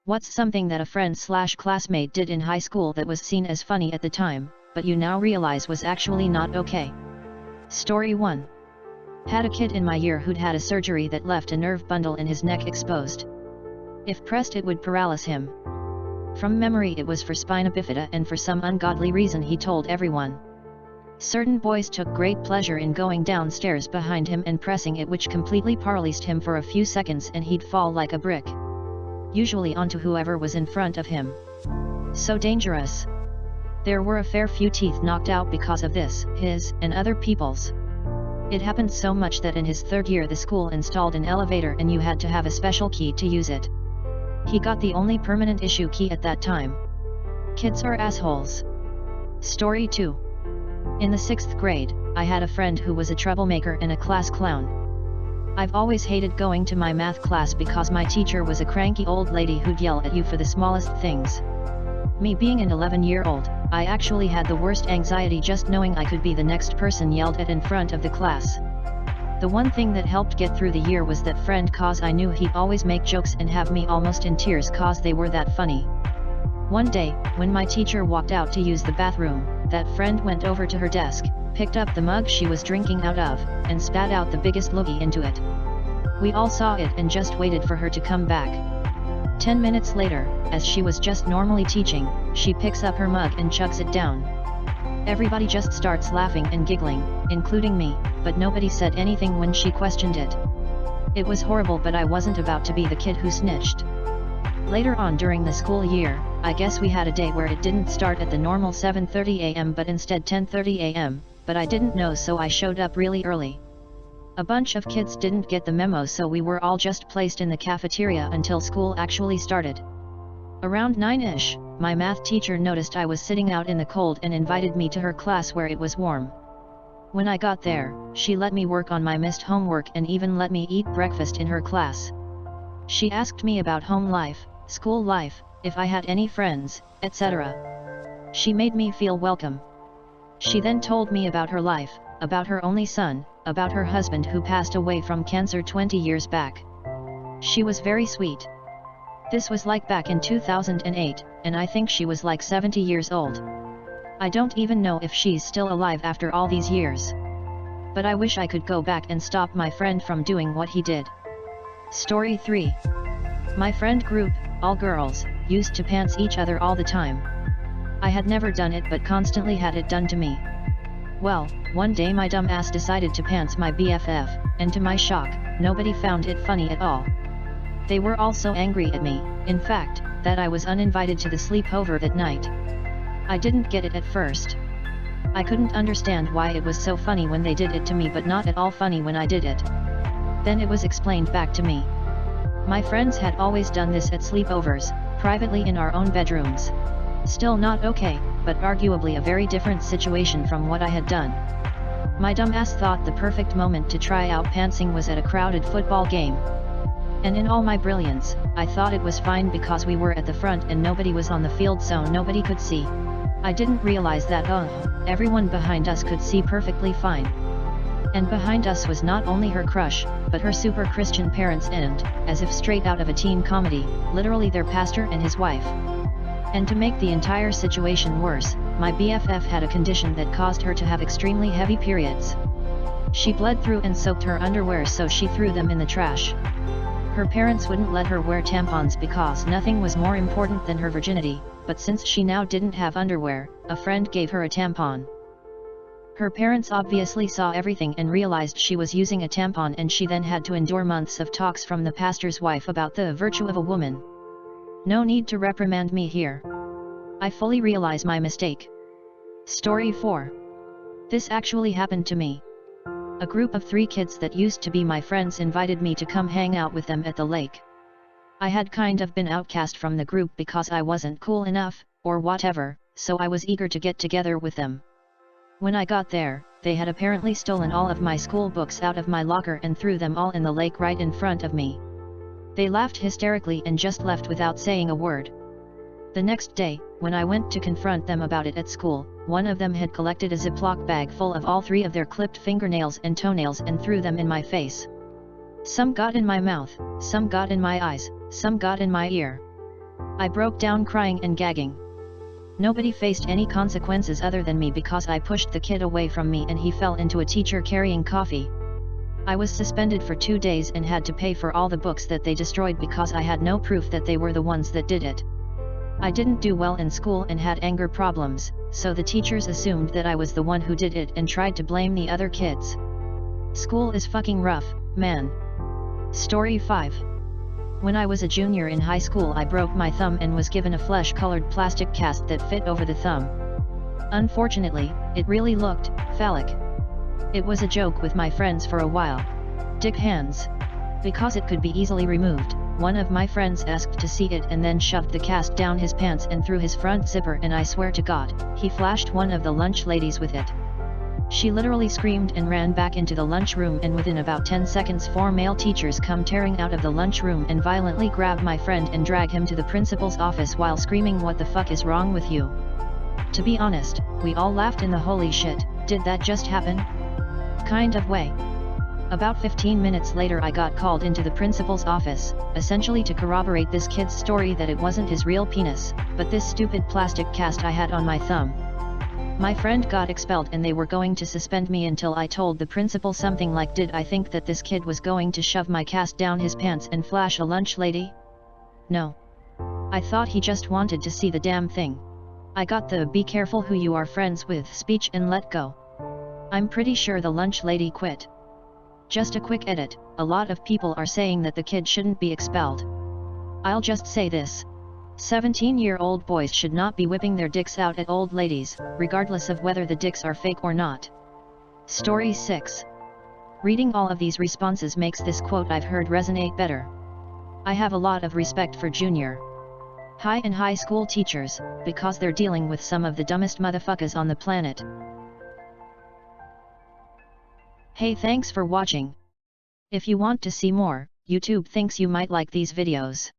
What's something that a friend/classmate did in high school that was seen as funny at the time, but you now realize was actually not okay? Story 1. Had a kid in my year who'd had a surgery that left a nerve bundle in his neck exposed. If pressed it would paralyze him. From memory it was for spina bifida, and for some ungodly reason he told everyone. Certain boys took great pleasure in going downstairs behind him and pressing it, which completely paralyzed him for a few seconds and he'd fall like a brick. Usually onto whoever was in front of him. So dangerous. There were a fair few teeth knocked out because of this, his and other people's. It happened so much that in his third year the school installed an elevator and you had to have a special key to use it. He got the only permanent issue key at that time. Kids are assholes. Story 2. In the 6th grade, I had a friend who was a troublemaker and a class clown. I've always hated going to my math class because my teacher was a cranky old lady who'd yell at you for the smallest things. Me being an 11-year-old, I actually had the worst anxiety just knowing I could be the next person yelled at in front of the class. The one thing that helped get through the year was that friend, cause I knew he'd always make jokes and have me almost in tears cause they were that funny. One day, when my teacher walked out to use the bathroom, that friend went over to her desk, picked up the mug she was drinking out of, and spat out the biggest loogie into it. We all saw it and just waited for her to come back. 10 minutes later, as she was just normally teaching, she picks up her mug and chugs it down. Everybody just starts laughing and giggling, including me, but nobody said anything when she questioned it. It was horrible, but I wasn't about to be the kid who snitched. Later on during the school year, I guess we had a day where it didn't start at the normal 7:30 a.m. but instead 10:30 a.m., but I didn't know, so I showed up really early. A bunch of kids didn't get the memo, so we were all just placed in the cafeteria until school actually started. Around 9-ish, my math teacher noticed I was sitting out in the cold and invited me to her class where it was warm. When I got there, she let me work on my missed homework and even let me eat breakfast in her class. She asked me about home life, school life, if I had any friends, etc. She made me feel welcome. She then told me about her life, about her only son, about her husband who passed away from cancer 20 years back. She was very sweet. This was like back in 2008, and I think she was like 70 years old. I don't even know if she's still alive after all these years. But I wish I could go back and stop my friend from doing what he did. Story 3. My friend group, all girls, used to pants each other all the time. I had never done it but constantly had it done to me. Well, one day my dumb ass decided to pants my BFF, and to my shock, nobody found it funny at all. They were all so angry at me, in fact, that I was uninvited to the sleepover that night. I didn't get it at first. I couldn't understand why it was so funny when they did it to me but not at all funny when I did it. Then it was explained back to me. My friends had always done this at sleepovers, privately in our own bedrooms. Still not okay, but arguably a very different situation from what I had done. My dumb ass thought the perfect moment to try out pantsing was at a crowded football game. And in all my brilliance, I thought it was fine because we were at the front and nobody was on the field, so nobody could see. I didn't realize that everyone behind us could see perfectly fine. And behind us was not only her crush, but her super Christian parents and, as if straight out of a teen comedy, literally their pastor and his wife. And to make the entire situation worse, my BFF had a condition that caused her to have extremely heavy periods. She bled through and soaked her underwear, so she threw them in the trash. Her parents wouldn't let her wear tampons because nothing was more important than her virginity, but since she now didn't have underwear, a friend gave her a tampon. Her parents obviously saw everything and realized she was using a tampon, and she then had to endure months of talks from the pastor's wife about the virtue of a woman. No need to reprimand me here. I fully realize my mistake. Story 4. This actually happened to me. A group of 3 kids that used to be my friends invited me to come hang out with them at the lake. I had kind of been outcast from the group because I wasn't cool enough, or whatever, so I was eager to get together with them. When I got there, they had apparently stolen all of my school books out of my locker and threw them all in the lake right in front of me. They laughed hysterically and just left without saying a word. The next day, when I went to confront them about it at school, one of them had collected a Ziploc bag full of all 3 of their clipped fingernails and toenails and threw them in my face. Some got in my mouth, some got in my eyes, some got in my ear. I broke down crying and gagging. Nobody faced any consequences other than me because I pushed the kid away from me and he fell into a teacher carrying coffee. I was suspended for 2 days and had to pay for all the books that they destroyed because I had no proof that they were the ones that did it. I didn't do well in school and had anger problems, so the teachers assumed that I was the one who did it and tried to blame the other kids. School is fucking rough, man. Story 5. When I was a junior in high school, I broke my thumb and was given a flesh-colored plastic cast that fit over the thumb. Unfortunately, it really looked phallic. It was a joke with my friends for a while. Dick hands. Because it could be easily removed, one of my friends asked to see it and then shoved the cast down his pants and through his front zipper, and I swear to God, he flashed one of the lunch ladies with it. She literally screamed and ran back into the lunchroom, and within about 10 seconds 4 male teachers come tearing out of the lunchroom and violently grab my friend and drag him to the principal's office while screaming, "What the fuck is wrong with you?" To be honest, we all laughed in the "holy shit, did that just happen?" kind of way. About 15 minutes later I got called into the principal's office, essentially to corroborate this kid's story that it wasn't his real penis, but this stupid plastic cast I had on my thumb. My friend got expelled and they were going to suspend me until I told the principal something like, "Did I think that this kid was going to shove my cast down his pants and flash a lunch lady? No. I thought he just wanted to see the damn thing." I got the "be careful who you are friends with" speech and let go. I'm pretty sure the lunch lady quit. Just a quick edit: a lot of people are saying that the kid shouldn't be expelled. I'll just say this: 17-year-old boys should not be whipping their dicks out at old ladies, regardless of whether the dicks are fake or not. Story 6. Reading all of these responses makes this quote I've heard resonate better. I have a lot of respect for junior high and high school teachers, because they're dealing with some of the dumbest motherfuckers on the planet. Hey, thanks for watching. If you want to see more, YouTube thinks you might like these videos.